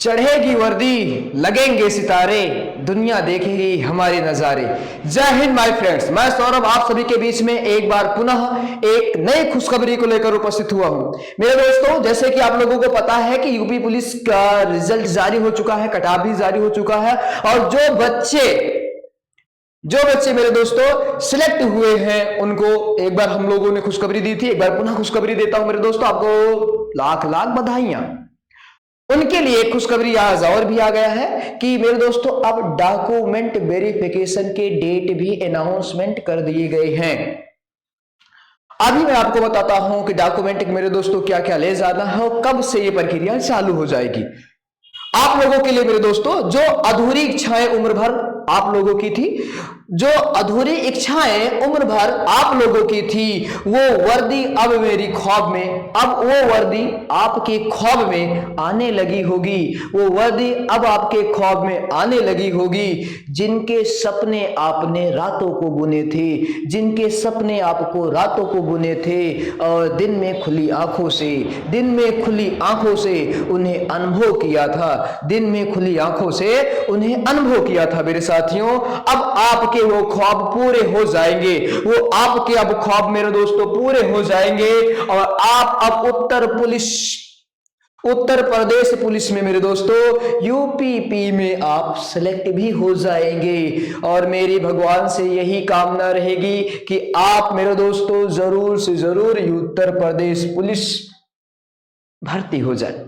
चढ़ेगी वर्दी, लगेंगे सितारे, दुनिया देखेगी हमारे नजारे। जय हिंद माय फ्रेंड्स, मैं सौरभ आप सभी के बीच में एक बार पुनः एक नई खुशखबरी को लेकर उपस्थित हुआ हूं। मेरे दोस्तों, जैसे कि आप लोगों को पता है कि यूपी पुलिस का रिजल्ट जारी हो चुका है, कटऑफ भी जारी हो चुका है और जो बच्चे मेरे दोस्तों सिलेक्ट हुए हैं उनको एक बार हम लोगों ने खुशखबरी दी थी, एक बार पुनः खुशखबरी देता हूं मेरे दोस्तों, आपको लाख लाख बधाइयां। उनके लिए खुशखबरी आज और भी आ गया है कि मेरे दोस्तों अब डॉक्यूमेंट वेरिफिकेशन के डेट भी अनाउंसमेंट कर दिए गए हैं। अभी मैं आपको बताता हूं कि डॉक्यूमेंट मेरे दोस्तों क्या क्या ले जाना है और कब से ये प्रक्रिया चालू हो जाएगी। आप लोगों के लिए मेरे दोस्तों, जो अधूरी इच्छाएं उम्र भर आप लोगों की थी, जो अधूरी इच्छाएं उम्र भर आप लोगों की थी, वो वर्दी अब मेरी ख्वाब में, अब वो वर्दी आपके ख्वाब में आने लगी होगी। वो वर्दी अब आपके ख्वाब में आने लगी होगी। जिनके सपने आपने रातों को बुने थे, जिनके सपने आपको रातों को बुने थे और दिन में खुली आंखों से, दिन में खुली आंखों से उन्हें अनुभव किया था, दिन में खुली आंखों से उन्हें अनुभव किया था मेरे साथियों। अब आपके वो ख्वाब पूरे हो जाएंगे, वो आपके अब ख्वाब मेरे दोस्तों पूरे हो जाएंगे और आप अब उत्तर प्रदेश पुलिस में मेरे दोस्तों यूपीपी में आप सेलेक्ट भी हो जाएंगे। और मेरी भगवान से यही कामना रहेगी कि आप मेरे दोस्तों जरूर से जरूर उत्तर प्रदेश पुलिस भर्ती हो जाए।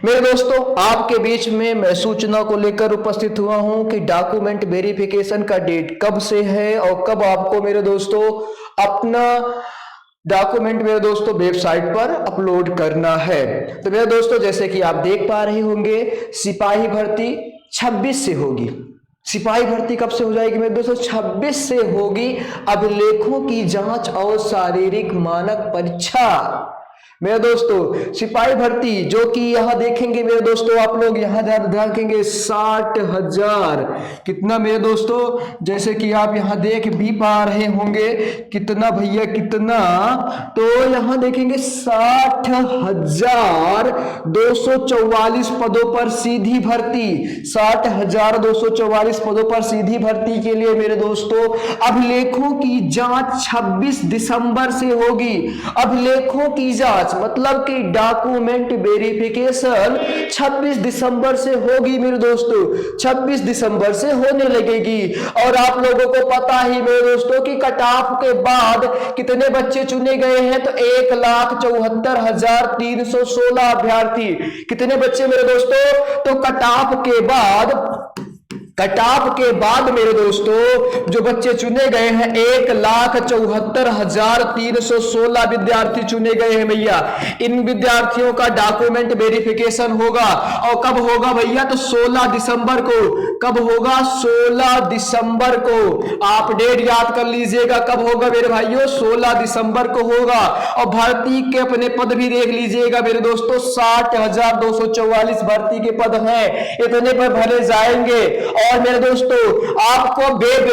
मेरे दोस्तों, आपके बीच में मैं सूचना को लेकर उपस्थित हुआ हूं कि डॉक्यूमेंट वेरिफिकेशन का डेट कब से है और कब आपको मेरे दोस्तों अपना डॉक्यूमेंट मेरे दोस्तों वेबसाइट पर अपलोड करना है। तो मेरे दोस्तों, जैसे कि आप देख पा रहे होंगे, सिपाही भर्ती 26 से होगी। सिपाही भर्ती कब से हो जाएगी मेरे दोस्तों? 26 से होगी। अभिलेखों की जांच और शारीरिक मानक परीक्षा मेरे दोस्तों, सिपाही भर्ती जो कि यहां देखेंगे मेरे दोस्तों, आप लोग यहां देखेंगे 60,000। कितना मेरे दोस्तों, जैसे कि आप यहां देख भी पा रहे होंगे, कितना भैया कितना, तो यहां देखेंगे 60,244 पदों पर सीधी भर्ती। 60,244 पदों पर सीधी भर्ती के लिए मेरे दोस्तों अभिलेखों की जांच 26 दिसंबर से होगी। अभिलेखों की जांच मतलब कि डॉक्यूमेंट वेरिफिकेशन 26 दिसंबर से होगी मेरे दोस्तों, 26 दिसंबर से होने लगेगी। और आप लोगों को पता ही मेरे दोस्तों कि कट ऑफ के बाद कितने बच्चे चुने गए हैं, तो 1,74,316 अभ्यर्थी। कितने बच्चे मेरे दोस्तों? तो कट ऑफ के बाद मेरे दोस्तों जो बच्चे चुने गए हैं 1,74,316 विद्यार्थी चुने गए हैं भैया। इन विद्यार्थियों का डॉक्यूमेंट वेरिफिकेशन होगा और कब होगा भैया? तो 16 दिसंबर को। कब होगा? 16 दिसंबर को। आप डेट याद कर लीजिएगा, कब होगा मेरे भाइयों? 16 दिसंबर को होगा। और भर्ती के अपने पद भी देख लीजिएगा मेरे दोस्तों, 60,244 भर्ती के पद हैं, इतने पर भरे जाएंगे। और मेरे दोस्तों आपको वेब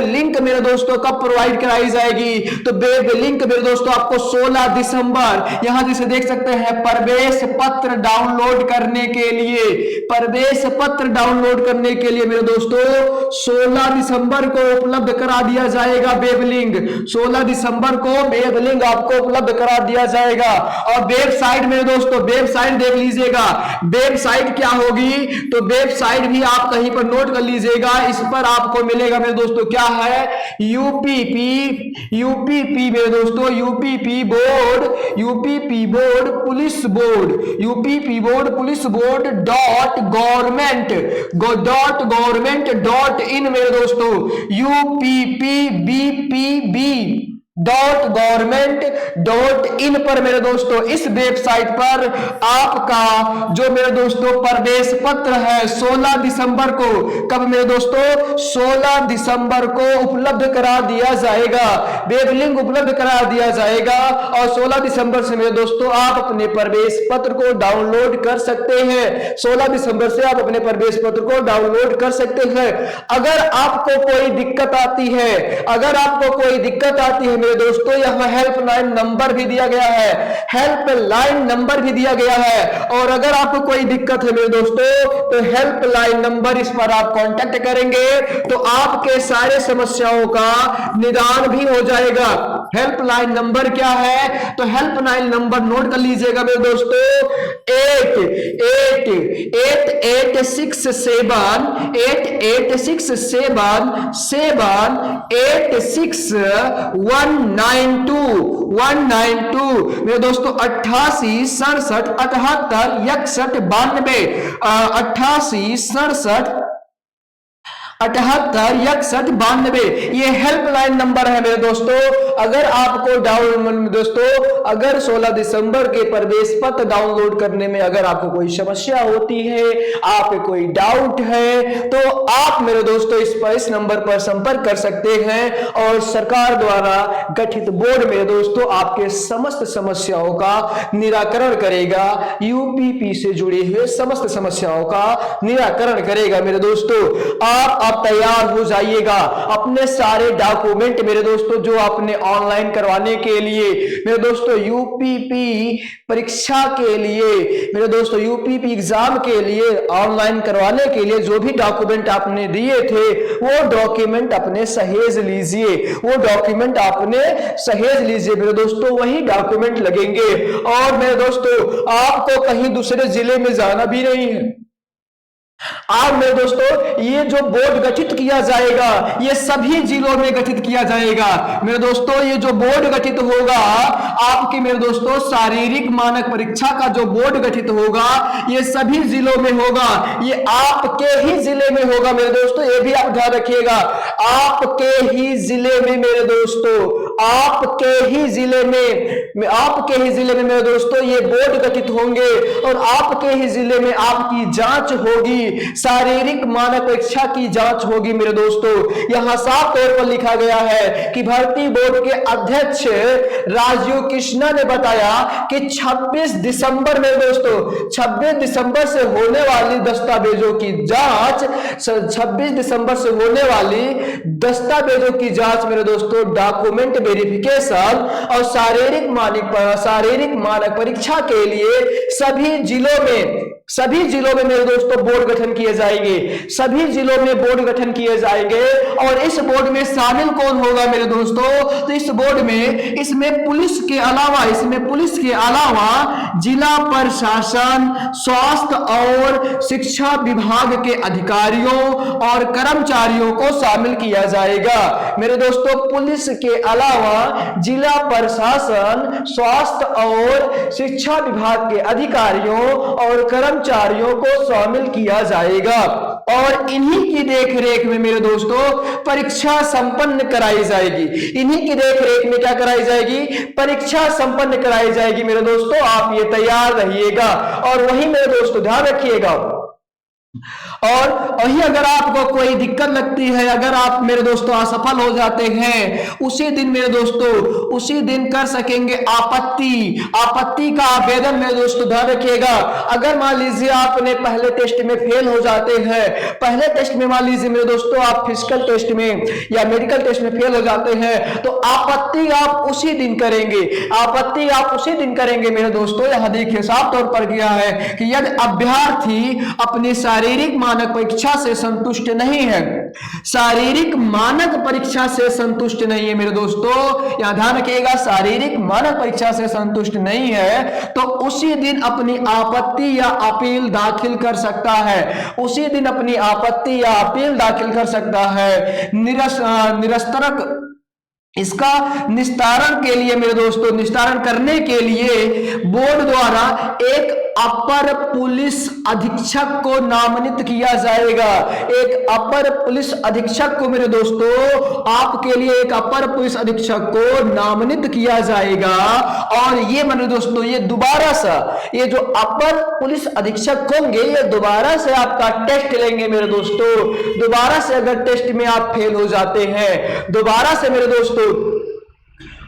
लिंक मेरे दोस्तों कब प्रोवाइड कराई जाएगी? तो वेब लिंक मेरे दोस्तों आपको 16 दिसंबर, यहां जिसे देख सकते हैं, प्रवेश पत्र डाउनलोड करने के लिए, प्रवेश पत्र डाउनलोड करने के लिए मेरे दोस्तों 16 दिसंबर को उपलब्ध करा दिया जाएगा वेब लिंक। 16 दिसंबर को वेब लिंक आपको उपलब्ध करा दिया जाएगा। और वेबसाइट मेरे दोस्तों, वेबसाइट देख लीजिएगा, वेबसाइट क्या होगी? तो वेबसाइट भी आप कहीं पर नोट कर लीजिएगा, इस पर आपको मिलेगा मेरे दोस्तों, क्या है? यूपीपी मेरे दोस्तों, UPP board police board .gov.in मेरे दोस्तों, UPPBPB.gov.in पर मेरे दोस्तों, इस वेबसाइट पर आपका जो मेरे दोस्तों प्रवेश पत्र है 16 दिसंबर को, कब मेरे दोस्तों? 16 दिसंबर को उपलब्ध करा दिया जाएगा, वेब लिंक उपलब्ध करा दिया जाएगा। और 16 दिसंबर से मेरे दोस्तों आप अपने प्रवेश पत्र को डाउनलोड कर सकते हैं। 16 दिसंबर से आप अपने प्रवेश पत्र को डाउनलोड कर सकते हैं। अगर आपको कोई दिक्कत आती है मेरे दोस्तों यहाँ हेल्पलाइन नंबर भी दिया गया है, हेल्पलाइन नंबर भी दिया गया है। और अगर आपको कोई दिक्कत है मेरे दोस्तों तो हेल्पलाइन नंबर, इस पर आप कांटेक्ट करेंगे तो आपके सारे समस्याओं का निदान भी हो जाएगा। हेल्पलाइन नंबर क्या है? तो हेल्पलाइन नंबर नोट कर लीजिएगा मेरे दोस्तों, 8867861786 मेरे दोस्तों, 88 67 78 61 92, 88 67 78 61 92 ये हेल्पलाइन नंबर है मेरे दोस्तों। अगर आपको अगर 16 दिसंबर के प्रवेश पत्र डाउनलोड करने में अगर आपको कोई समस्या होती है, आपको कोई डाउट है, तो आप मेरे दोस्तों इस नंबर पर संपर्क कर सकते हैं और सरकार द्वारा गठित बोर्ड मेरे दोस्तों आपके समस्त समस्याओं का निराकरण करेगा। यूपीपी से जुड़ी हुए समस्त समस्याओं का निराकरण करेगा मेरे दोस्तों। आप तैयार हो जाइएगा। अपने सारे डॉक्यूमेंट मेरे दोस्तों जो आपने ऑनलाइन करवाने के लिए मेरे दोस्तों यूपीपी परीक्षा के लिए मेरे दोस्तों यूपीपी एग्जाम के लिए ऑनलाइन करवाने के लिए जो भी डॉक्यूमेंट आपने दिए थे वो डॉक्यूमेंट अपने सहेज लीजिए, मेरे दोस्तों, वही डॉक्यूमेंट लगेंगे। और मेरे दोस्तों आपको कहीं दूसरे जिले में जाना भी नहीं है। आप मेरे दोस्तों ये जो बोर्ड गठित किया जाएगा ये सभी जिलों में गठित किया जाएगा मेरे दोस्तों। ये जो बोर्ड गठित होगा आपके मेरे दोस्तों शारीरिक मानक परीक्षा का जो बोर्ड गठित होगा ये सभी जिलों में होगा, ये आपके ही जिले में होगा मेरे दोस्तों। ये भी आप ध्यान रखिएगा, आपके ही जिले में मेरे दोस्तों, आपके ही जिले में मेरे दोस्तों ये बोर्ड गठित होंगे और आपके ही जिले में आपकी जांच होगी, शारीरिक मानक परीक्षा की जांच होगी मेरे दोस्तों। यहां साफ तौर पर लिखा गया है कि भर्ती बोर्ड के अध्यक्ष राजीव कृष्णा ने बताया कि 26 दिसंबर मेरे दोस्तों 26 दिसंबर से होने वाली दस्तावेजों की जांच 26 दिसंबर से होने वाली दस्तावेजों की जांच मेरे दोस्तों, डॉक्यूमेंट वेरिफिकेशन और शारीरिक मानक परीक्षा के लिए सभी जिलों में मेरे दोस्तों बोर्ड गठन किए जाएंगे, सभी जिलों में बोर्ड गठन किए जाएंगे। और इस बोर्ड में शामिल कौन होगा मेरे दोस्तों? तो इस बोर्ड में इसमें पुलिस के अलावा जिला प्रशासन, स्वास्थ्य और शिक्षा विभाग के अधिकारियों और कर्मचारियों को शामिल किया जाएगा मेरे दोस्तों। पुलिस के अलावा जिला प्रशासन, स्वास्थ्य और शिक्षा विभाग के अधिकारियों और कर्मचारियों को शामिल किया जाएगा और इन्हीं की देखरेख में मेरे दोस्तों परीक्षा संपन्न कराई जाएगी। इन्हीं की देखरेख में क्या कराई जाएगी? परीक्षा संपन्न कराई जाएगी मेरे दोस्तों। आप ये तैयार रहिएगा और वही मेरे दोस्तों ध्यान रखिएगा। और वही अगर आपको कोई दिक्कत लगती है, अगर आप मेरे दोस्तों असफल हो जाते हैं, उसी दिन मेरे दोस्तों उसी दिन कर सकेंगे आपत्ति का आवेदन मेरे दोस्तों ध्यान रखिएगा। अगर मान लीजिए आपने पहले टेस्ट में फेल हो जाते हैं, पहले टेस्ट में मान लीजिए मेरे दोस्तों आप फिजिकल टेस्ट में या मेडिकल टेस्ट में फेल हो जाते हैं, तो आपत्ति आप उसी दिन करेंगे मेरे दोस्तों। यहां देखिए साफ तौर पर दिया है कि यदि अभ्यर्थी अपनी शारीरिक मानक परीक्षा से संतुष्ट नहीं है, शारीरिक मानक परीक्षा से संतुष्ट नहीं है मेरे दोस्तों, यहां ध्यान रखिएगा, शारीरिक मानक परीक्षा से संतुष्ट नहीं है तो उसी दिन अपनी आपत्ति या अपील दाखिल कर सकता है, उसी दिन अपनी आपत्ति या अपील दाखिल कर सकता है। निरस्तरक इसका निस्तारण के लिए मेरे दोस्तों, निस्तारण करने के लिए बोर्ड द्वारा एक अपर पुलिस अधीक्षक को नामित किया जाएगा। एक अपर पुलिस अधीक्षक को मेरे दोस्तों आपके लिए एक अपर पुलिस अधीक्षक को नामित किया जाएगा। और ये मेरे दोस्तों ये दोबारा से ये जो अपर पुलिस अधीक्षक होंगे ये दोबारा से आपका टेस्ट लेंगे मेरे दोस्तों। दोबारा से अगर टेस्ट में आप फेल हो जाते हैं, दोबारा से मेरे दोस्तों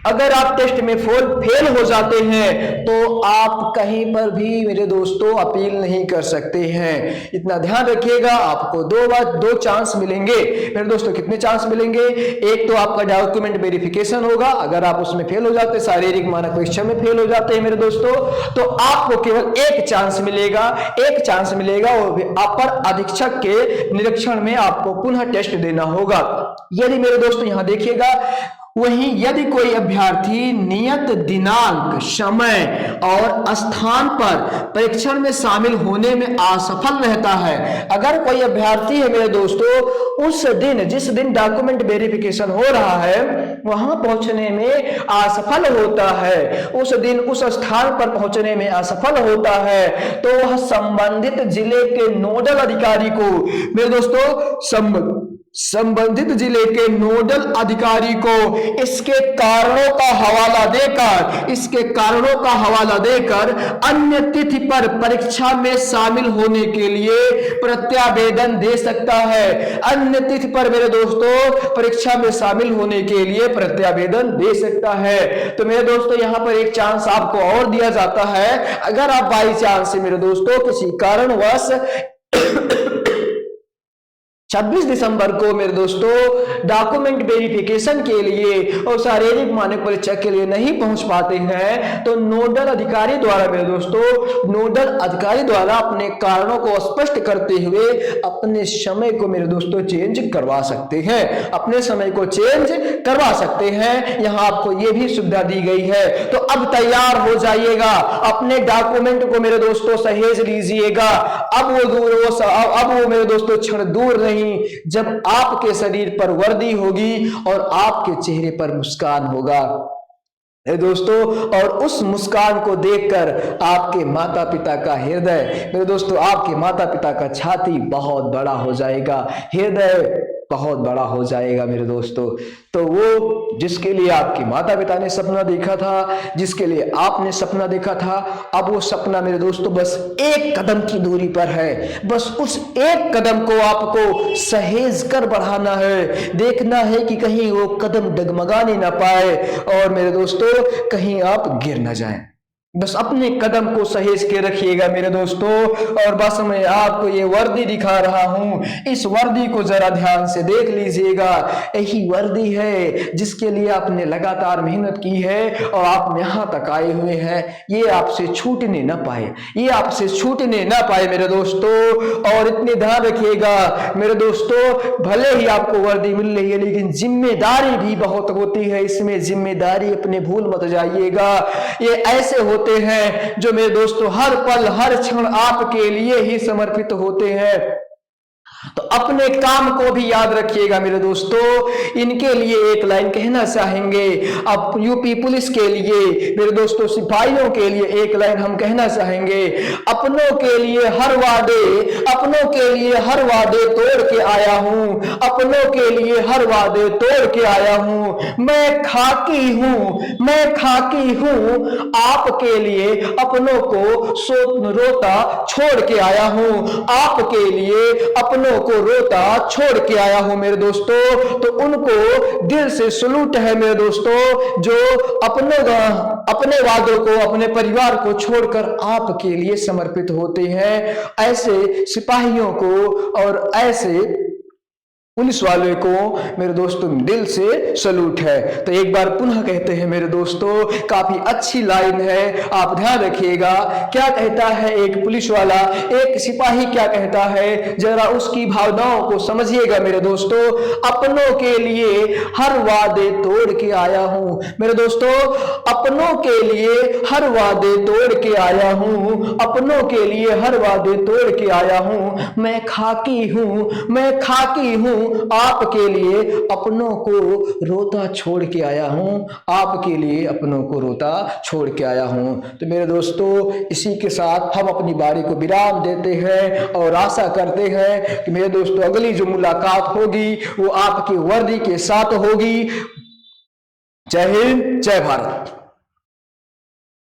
अगर आप टेस्ट में फेल हो जाते हैं तो आप कहीं पर भी मेरे दोस्तों अपील नहीं कर सकते हैं। इतना ध्यान रखिएगा। आपको दो चांस मिलेंगे मेरे दोस्तों। कितने चांस मिलेंगे? एक तो आपका डॉक्यूमेंट वेरिफिकेशन होगा, अगर आप उसमें फेल हो जाते, शारीरिक मानक परीक्षा में फेल हो जाते हैं मेरे दोस्तों, तो आपको केवल एक चांस मिलेगा, एक चांस मिलेगा, वो भी अपर अधीक्षक के निरीक्षण में आपको पुनः टेस्ट देना होगा। यदि मेरे दोस्तों यहां देखिएगा, वहीं यदि कोई अभ्यर्थी नियत दिनांक, समय और स्थान पर परीक्षण में शामिल होने में असफल रहता है, अगर कोई अभ्यर्थी है मेरे दोस्तों उस दिन, जिस दिन डॉक्यूमेंट वेरिफिकेशन हो रहा है, वहां पहुंचने में असफल होता है, उस दिन उस स्थान पर पहुंचने में असफल होता है, तो वह संबंधित जिले के नोडल अधिकारी को मेरे दोस्तों संबंधित जिले के नोडल अधिकारी को इसके कारणों का हवाला देकर अन्य तिथि पर परीक्षा में शामिल होने के लिए प्रत्यावेदन दे सकता है। अन्य तिथि पर मेरे दोस्तों परीक्षा में शामिल होने के लिए प्रत्यावेदन दे सकता है। तो मेरे दोस्तों यहां पर एक चांस आपको और दिया जाता है। अगर आप बाई चांस से मेरे दोस्तों किसी कारणवश 26 दिसंबर को मेरे दोस्तों डॉक्यूमेंट वेरिफिकेशन के लिए और शारीरिक मानक परीक्षा के लिए नहीं पहुंच पाते हैं, तो नोडल अधिकारी द्वारा मेरे दोस्तों अपने कारणों को स्पष्ट करते हुए अपने समय को मेरे दोस्तों चेंज करवा सकते हैं, अपने समय को चेंज करवा सकते हैं। यहां आपको यह भी सुविधा दी गई है। तो अब तैयार हो जाइएगा, अपने डॉक्यूमेंट को मेरे दोस्तों सहेज लीजिएगा। अब वो मेरे दोस्तों क्षण दूर नहीं जब आपके शरीर पर वर्दी होगी और आपके चेहरे पर मुस्कान होगा दोस्तों, और उस मुस्कान को देखकर आपके माता पिता का हृदय मेरे दोस्तों, आपके माता पिता का छाती बहुत बड़ा हो जाएगा, हृदय बहुत बड़ा हो जाएगा मेरे दोस्तों। तो वो जिसके लिए आपके माता पिता ने सपना देखा था, जिसके लिए आपने सपना देखा था, अब वो सपना मेरे दोस्तों बस एक कदम की दूरी पर है। बस उस एक कदम को आपको सहेज कर बढ़ाना है, देखना है कि कहीं वो कदम डगमगाने ना पाए और मेरे दोस्तों कहीं आप गिर ना जाएं। बस अपने कदम को सहेज के रखिएगा मेरे दोस्तों। और बस मैं आपको ये वर्दी दिखा रहा हूं, इस वर्दी को जरा ध्यान से देख लीजिएगा। यही वर्दी है जिसके लिए आपने लगातार मेहनत की है और आप यहां तक आए हुए हैं। ये आपसे छूटने ना पाए, ये आपसे छूटने ना पाए मेरे दोस्तों। और इतने ध्यान रखिएगा मेरे दोस्तों, भले ही आपको वर्दी मिल रही है लेकिन जिम्मेदारी भी बहुत होती है इसमें। जिम्मेदारी अपने भूल मत जाइएगा। ये ऐसे होते हैं जो मेरे दोस्तों हर पल हर क्षण आपके लिए ही समर्पित होते हैं। तो अपने काम को भी याद रखिएगा मेरे दोस्तों। इनके लिए एक लाइन कहना चाहेंगे, अब यूपी पुलिस के लिए मेरे दोस्तों, सिपाहियों के लिए एक लाइन हम कहना चाहेंगे, अपनों के लिए हर वादे तोड़ के आया हूं, अपनों के लिए हर वादे तोड़ के आया हूं। मैं खाकी हूं आपके लिए, अपनों को रोता छोड़ के आया हूं, आपके लिए अपनों को रोता छोड़ के आया हूं मेरे दोस्तों। तो उनको दिल से सलूट है मेरे दोस्तों, जो अपने वादों को, अपने परिवार को छोड़कर आपके लिए समर्पित होते हैं। ऐसे सिपाहियों को और ऐसे पुलिस वाले को मेरे दोस्तों दिल से सलूट है। तो एक बार पुनः कहते हैं मेरे दोस्तों, काफी अच्छी लाइन है, आप ध्यान रखिएगा। क्या कहता है एक पुलिस वाला, एक सिपाही क्या कहता है, जरा उसकी भावनाओं को समझिएगा मेरे दोस्तों। अपनों के लिए हर वादे तोड़ के आया हूं मेरे दोस्तों, अपनों के लिए हर वादे तोड़ के आया हूं, अपनों के लिए हर वादे तोड़ के आया हूं। मैं खाकी हूं आपके लिए, अपनों को रोता छोड़ के आया हूं, आपके लिए अपनों को रोता छोड़ के आया हूं। तो मेरे दोस्तों इसी के साथ हम अपनी बारी को विराम देते हैं और आशा करते हैं कि मेरे दोस्तों अगली जो मुलाकात होगी वो आपकी वर्दी के साथ होगी। जय हिंद, जय भारत।